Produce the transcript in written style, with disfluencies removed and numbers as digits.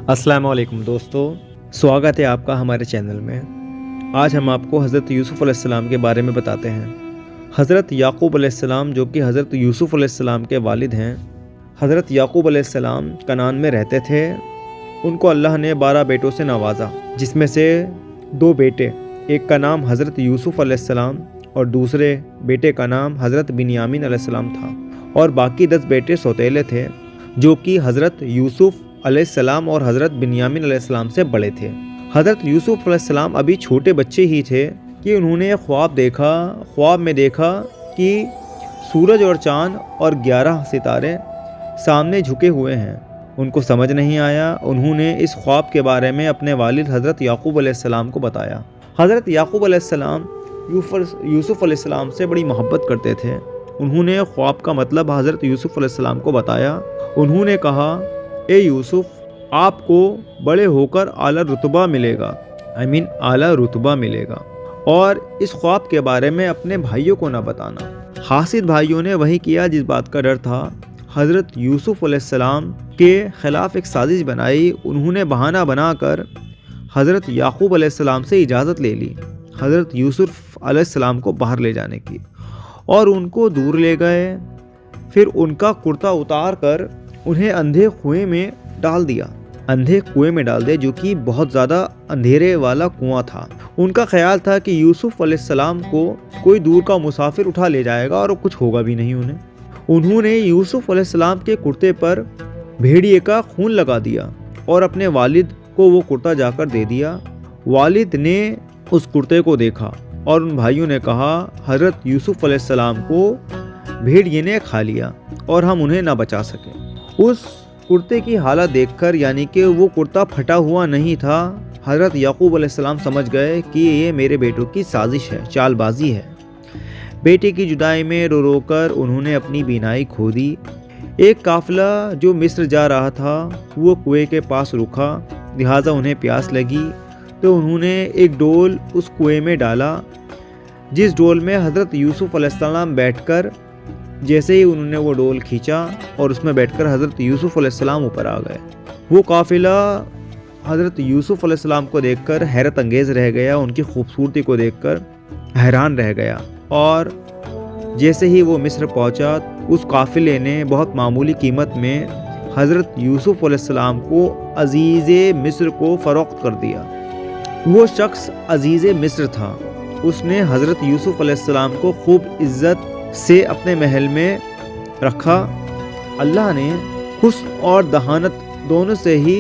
अस्सलाम वालेकुम दोस्तों, स्वागत है आपका हमारे चैनल में। आज हम आपको हज़रत यूसुफ़ अलैहिस्सलाम के बारे में बताते हैं। हज़रत याक़ूब अलैहिस्सलाम जो कि हज़रत यूसुफ़ अलैहिस्सलाम के वालिद हैं, हज़रत याक़ूब अलैहिस्सलाम कनान में रहते थे। उनको अल्लाह ने 12 बेटों से नवाजा, जिसमें से 2 बेटे, एक का नाम हज़रत यूसुफ़ अलैहिस्सलाम और दूसरे बेटे का नाम हज़रत बिन्यामीन अलैहिस्सलाम था, और बाकी 10 बेटे सौतेले थे जो कि हज़रत यूसुफ़ अलैहिस्सलाम और हज़रत बिन्यामीन अलैहिस्सलाम से बड़े थे। हज़रत यूसुफ़ अलैहिस्सलाम अभी छोटे बच्चे ही थे कि उन्होंने ख्वाब में देखा कि सूरज और चाँद और 11 सितारे सामने झुके हुए हैं। उनको समझ नहीं आया। उन्होंने इस ख्वाब के बारे में अपने वालिद हज़रत याक़ूब अलैहिस्सलाम को बताया। हज़रत याक़ूब अलैहिस्सलाम यूसुफ़ अलैहिस्सलाम से बड़ी मोहब्बत करते थे। उन्होंने ख्वाब का मतलब हज़रत यूसुफ़ अलैहिस्सलाम को बताया। उन्होंने कहा, ए यूसुफ, आपको बड़े होकर आला रुतबा मिलेगा और इस ख्वाब के बारे में अपने भाइयों को ना बताना। हासिद भाइयों ने वही किया जिस बात का डर था। हज़रत यूसुफ अलैहिस्सलाम के ख़िलाफ़ एक साजिश बनाई। उन्होंने बहाना बनाकर हज़रत याक़ूब अलैहिस्सलाम से इजाज़त ले ली हज़रत यूसुफ अलैहिस्सलाम को बाहर ले जाने की, और उनको दूर ले गए। फिर उनका कुर्ता उतार कर उन्हें अंधे कुएं में डाल दिया जो कि बहुत ज़्यादा अंधेरे वाला कुआं था। उनका ख्याल था कि यूसुफ अलैहिस्सलाम को कोई दूर का मुसाफिर उठा ले जाएगा और कुछ होगा भी नहीं उन्हें। उन्होंने यूसुफ अलैहिस्सलाम के कुर्ते पर भेड़िए का खून लगा दिया और अपने वालिद को वो कुर्ता जाकर दे दिया। वालिद ने उस कुर्ते को देखा और उन भाइयों ने कहा, हज़रत यूसुफ अलैहिस्सलाम को भेड़िए ने खा लिया और हम उन्हें ना बचा सके। उस कुर्ते की हालत देखकर, यानी कि वो कुर्ता फटा हुआ नहीं था, हज़रत याक़ूब अलैहिस्सलाम समझ गए कि ये मेरे बेटों की साजिश है, चालबाजी है। बेटे की जुदाई में रो रो कर उन्होंने अपनी बीनाई खो दी। एक काफ़िला जो मिस्र जा रहा था वो कुएं के पास रुका, लिहाजा उन्हें प्यास लगी तो उन्होंने एक डोल उस कुएं में डाला, जिस डोल में हज़रत यूसुफ अलैहिस्सलाम बैठकर, जैसे ही उन्होंने वो डोल खींचा और उसमें बैठकर हज़रत यूसुफ अलैहिस्सलाम ऊपर आ गए। वो काफ़िला हज़रत यूसुफ अलैहिस्सलाम को देखकर हैरत अंगेज़ रह गया, उनकी खूबसूरती को देखकर हैरान रह गया। और जैसे ही वो मिस्र पहुंचा, उस काफ़िले ने बहुत मामूली कीमत में हज़रत यूसुफ अलैहिस्सलाम को अज़ीज़े मिस्र को फ़रोख्त कर दिया। वो शख्स अज़ीज़े मिस्र था। उसने हज़रत यूसुफ अलैहिस्सलाम को खूब इज़्ज़त से अपने महल में रखा। अल्लाह ने हुस्न और दहानत दोनों से ही